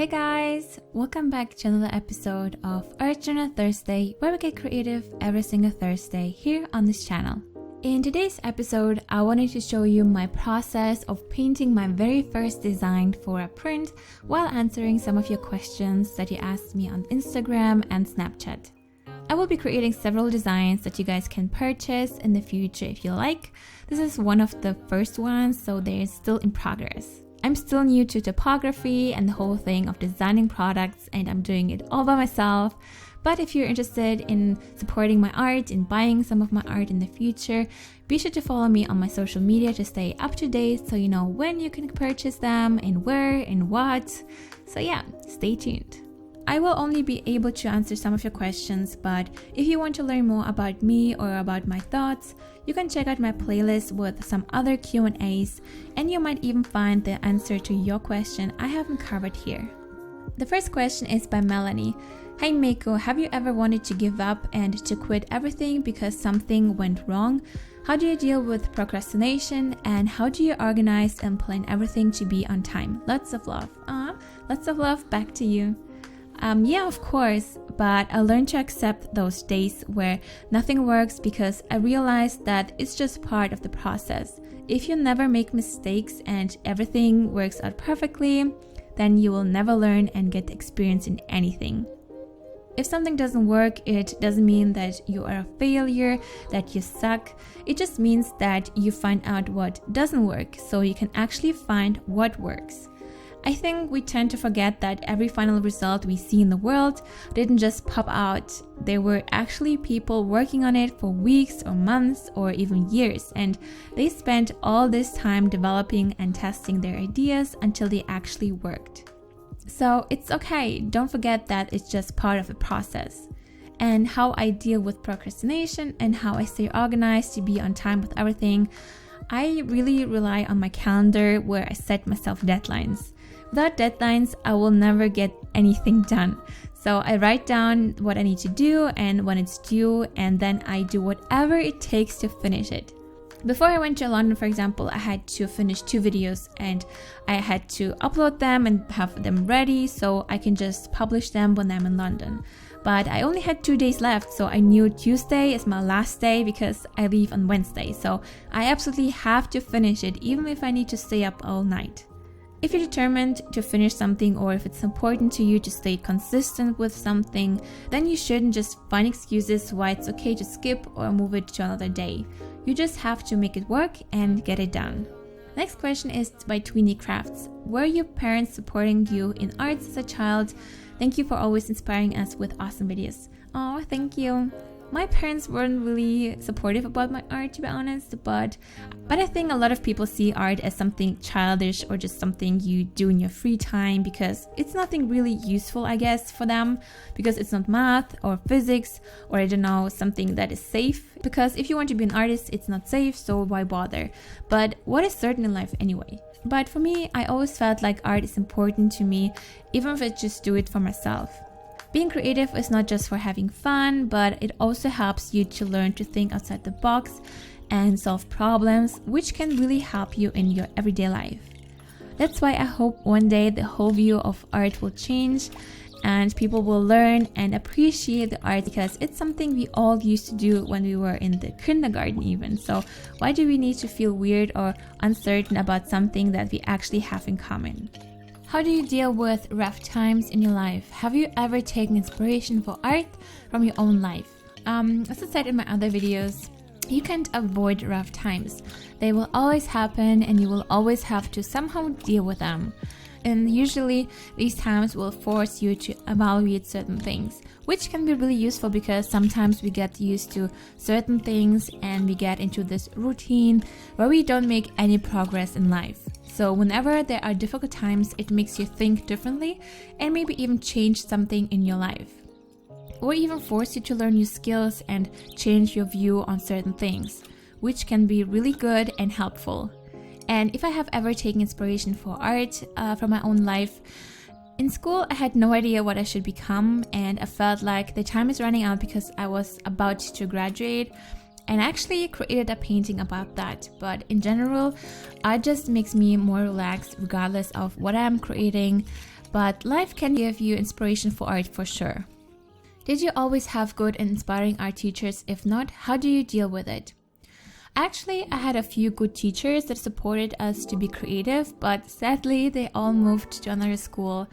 Hey guys, welcome back to another episode of Art Journal Thursday, where we get creative every single Thursday here on this channel. In today's episode, I wanted to show you my process of painting my very first design for a print while answering some of your questions that you asked me on Instagram and Snapchat. I will be creating several designs that you guys can purchase in the future if you like. This is one of the first ones, so they're still in progress. I'm still new to typography and the whole thing of designing products, and I'm doing it all by myself. But if you're interested in supporting my art and buying some of my art in the future, be sure to follow me on my social media to stay up to date so you know when you can purchase them and where and what. So yeah, stay tuned. I will only be able to answer some of your questions, but if you want to learn more about me or about my thoughts, you can check out my playlist with some other Q&As, and you might even find the answer to your question I haven't covered here. The first question is by Melanie. Hey Mako, have you ever wanted to give up and to quit everything because something went wrong? How do you deal with procrastination, and how do you organize and plan everything to be on time? Lots of love. Lots of love back to you. Yeah, of course, but I learned to accept those days where nothing works because I realized that it's just part of the process. If you never make mistakes and everything works out perfectly, then you will never learn and get experience in anything. If something doesn't work, it doesn't mean that you are a failure, that you suck. It just means that you find out what doesn't work so you can actually find what works. I think we tend to forget that every final result we see in the world didn't just pop out. There were actually people working on it for weeks or months or even years, and they spent all this time developing and testing their ideas until they actually worked. So it's okay, don't forget that it's just part of the process. And how I deal with procrastination and how I stay organized to be on time with everything, I really rely on my calendar where I set myself deadlines. Without deadlines, I will never get anything done. So I write down what I need to do and when it's due, and then I do whatever it takes to finish it. Before I went to London, for example, I had to finish 2 videos and I had to upload them and have them ready so I can just publish them when I'm in London. But I only had 2 days left, so I knew Tuesday is my last day because I leave on Wednesday. So I absolutely have to finish it even if I need to stay up all night. If you're determined to finish something, or if it's important to you to stay consistent with something, then you shouldn't just find excuses why it's okay to skip or move it to another day. You just have to make it work and get it done. Next question is by Tweenie Crafts. Were your parents supporting you in arts as a child? Thank you for always inspiring us with awesome videos. Oh, thank you. My parents weren't really supportive about my art, to be honest, but I think a lot of people see art as something childish or just something you do in your free time because it's nothing really useful, I guess, for them, because it's not math or physics or I don't know, something that is safe, because if you want to be an artist, it's not safe, so why bother? But what is certain in life anyway? But for me, I always felt like art is important to me, even if I just do it for myself. Being creative is not just for having fun, but it also helps you to learn to think outside the box and solve problems, which can really help you in your everyday life. That's why I hope one day the whole view of art will change and people will learn and appreciate the art, because it's something we all used to do when we were in the kindergarten even. So why do we need to feel weird or uncertain about something that we actually have in common? How do you deal with rough times in your life? Have you ever taken inspiration for art from your own life? As I said in my other videos, you can't avoid rough times. They will always happen and you will always have to somehow deal with them. And usually these times will force you to evaluate certain things, which can be really useful because sometimes we get used to certain things and we get into this routine where we don't make any progress in life. So whenever there are difficult times, it makes you think differently and maybe even change something in your life. Or even force you to learn new skills and change your view on certain things, which can be really good and helpful. And if I have ever taken inspiration for art from my own life, in school I had no idea what I should become, and I felt like the time is running out because I was about to graduate, and I actually created a painting about that. But in general, art just makes me more relaxed regardless of what I'm creating. but life can give you inspiration for art for sure. Did you always have good and inspiring art teachers? If not, how do you deal with it? Actually, I had a few good teachers that supported us to be creative, but sadly, they all moved to another school.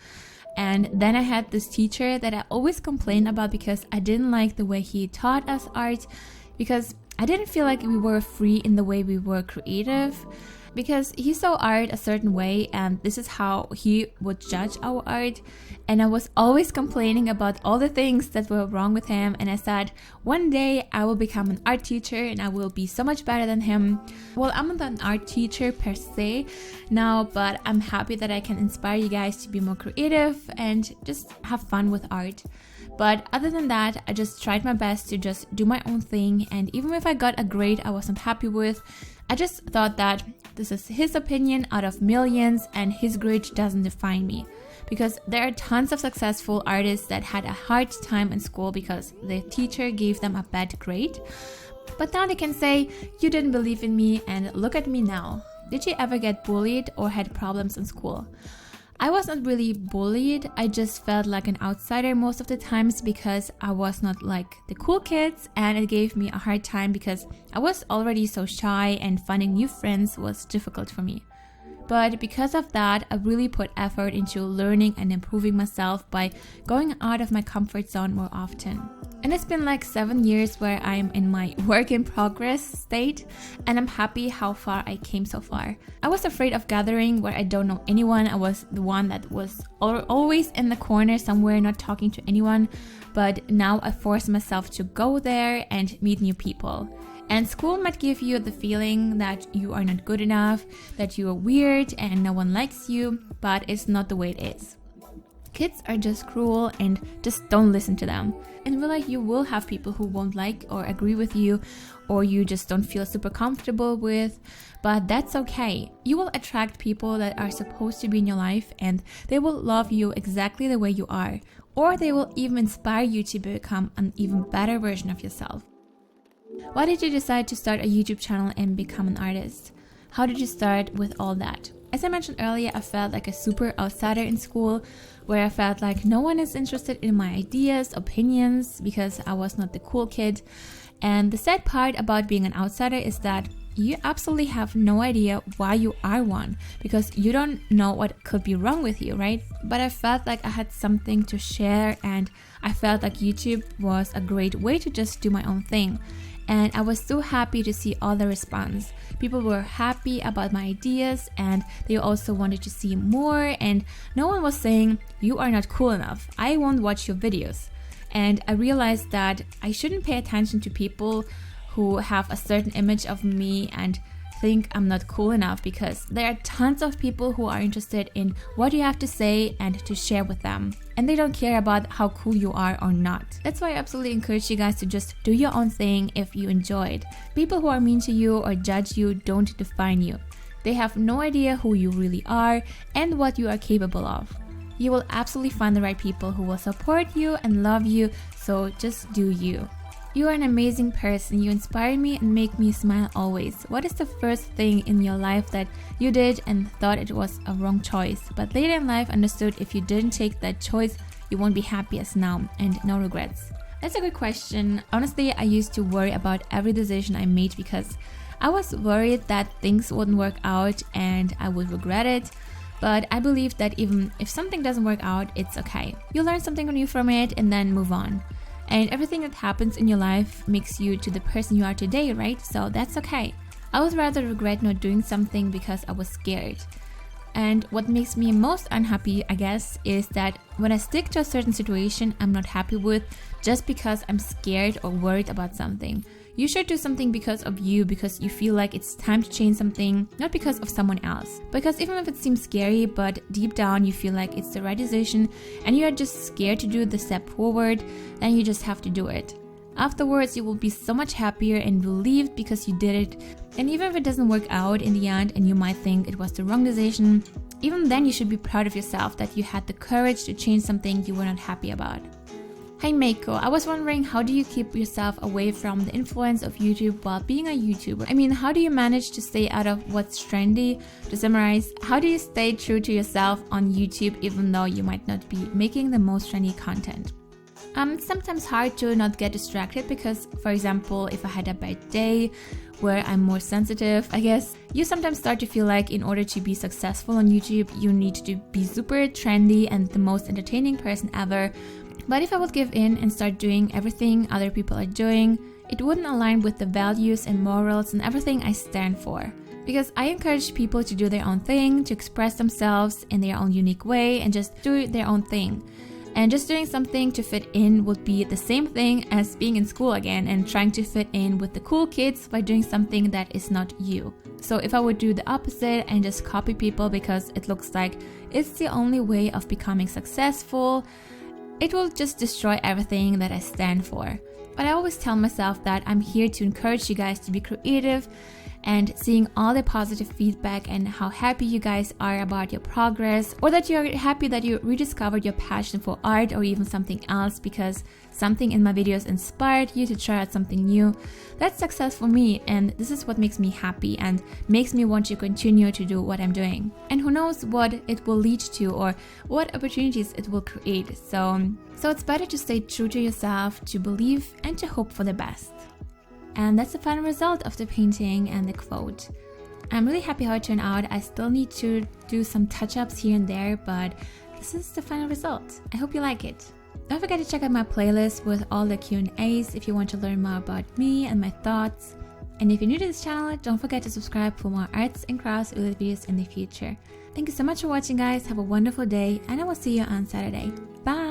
And then I had this teacher that I always complained about because I didn't like the way he taught us art, because I didn't feel like we were free in the way we were creative, because he saw art a certain way and this is how he would judge our art. And I was always complaining about all the things that were wrong with him, and I said, one day I will become an art teacher and I will be so much better than him. Well, I'm not an art teacher per se now, but I'm happy that I can inspire you guys to be more creative and just have fun with art. But other than that, I just tried my best to just do my own thing, and even if I got a grade I wasn't happy with, I just thought that this is his opinion out of millions and his grade doesn't define me. Because there are tons of successful artists that had a hard time in school because their teacher gave them a bad grade. But now they can say, you didn't believe in me and look at me now. Did you ever get bullied or had problems in school? I wasn't really bullied, I just felt like an outsider most of the times because I was not like the cool kids, and it gave me a hard time because I was already so shy and finding new friends was difficult for me. But because of that, I really put effort into learning and improving myself by going out of my comfort zone more often. And it's been like 7 years where I'm in my work in progress state, and I'm happy how far I came so far. I was afraid of gathering where I don't know anyone. I was the one that was always in the corner somewhere not talking to anyone, but now I force myself to go there and meet new people. And school might give you the feeling that you are not good enough, that you are weird and no one likes you, but it's not the way it is. Kids are just cruel and just don't listen to them. And feel like you will have people who won't like or agree with you, or you just don't feel super comfortable with, but that's okay. You will attract people that are supposed to be in your life, and they will love you exactly the way you are, or they will even inspire you to become an even better version of yourself. Why did you decide to start a YouTube channel and become an artist? How did you start with all that? As I mentioned earlier, I felt like a super outsider in school, where I felt like no one is interested in my ideas, opinions, because I was not the cool kid. And the sad part about being an outsider is that you absolutely have no idea why you are one, because you don't know what could be wrong with you, right? But I felt like I had something to share, and I felt like YouTube was a great way to just do my own thing. And I was so happy to see all the response. People were happy about my ideas, and they also wanted to see more, and no one was saying, you are not cool enough, I won't watch your videos. And I realized that I shouldn't pay attention to people who have a certain image of me and think I'm not cool enough, because there are tons of people who are interested in what you have to say and to share with them, and they don't care about how cool you are or not. That's why I absolutely encourage you guys to just do your own thing if you enjoy it. People who are mean to you or judge you don't define you. They have no idea who you really are and what you are capable of. You will absolutely find the right people who will support you and love you, so just do you. You are an amazing person. You inspire me and make me smile always. What is the first thing in your life that you did and thought it was a wrong choice, but later in life understood if you didn't take that choice, you won't be happy as now, and no regrets? That's a good question. Honestly, I used to worry about every decision I made because I was worried that things wouldn't work out and I would regret it. But I believe that even if something doesn't work out, it's okay. You learn something new from it and then move on. And everything that happens in your life makes you to the person you are today, right? So that's okay. I would rather regret not doing something because I was scared. And what makes me most unhappy, I guess, is that when I stick to a certain situation I'm not happy with just because I'm scared or worried about something. You should do something because of you, because you feel like it's time to change something, not because of someone else. Because even if it seems scary, but deep down you feel like it's the right decision and you are just scared to do the step forward, then you just have to do it. Afterwards, you will be so much happier and relieved because you did it. And even if it doesn't work out in the end and you might think it was the wrong decision, even then you should be proud of yourself that you had the courage to change something you were not happy about. Hey Mako, I was wondering, how do you keep yourself away from the influence of YouTube while being a YouTuber? I mean, how do you manage to stay out of what's trendy? To summarize, how do you stay true to yourself on YouTube even though you might not be making the most trendy content? It's sometimes hard to not get distracted because, for example, if I had a bad day where I'm more sensitive, I guess, you sometimes start to feel like in order to be successful on YouTube, you need to be super trendy and the most entertaining person ever. But if I would give in and start doing everything other people are doing, it wouldn't align with the values and morals and everything I stand for. Because I encourage people to do their own thing, to express themselves in their own unique way and just do their own thing. And just doing something to fit in would be the same thing as being in school again and trying to fit in with the cool kids by doing something that is not you. So if I would do the opposite and just copy people because it looks like it's the only way of becoming successful, it will just destroy everything that I stand for. But I always tell myself that I'm here to encourage you guys to be creative, and seeing all the positive feedback and how happy you guys are about your progress, or that you're happy that you rediscovered your passion for art or even something else because something in my videos inspired you to try out something new, that's success for me, and this is what makes me happy and makes me want to continue to do what I'm doing. And who knows what it will lead to or what opportunities it will create. So it's better to stay true to yourself, to believe and to hope for the best. And that's the final result of the painting and the quote. I'm really happy how it turned out. I still need to do some touch-ups here and there, but this is the final result. I hope you like it. Don't forget to check out my playlist with all the Q&As if you want to learn more about me and my thoughts. And if you're new to this channel, don't forget to subscribe for more arts and crafts related videos in the future. Thank you so much for watching, guys. Have a wonderful day, and I will see you on Saturday. Bye!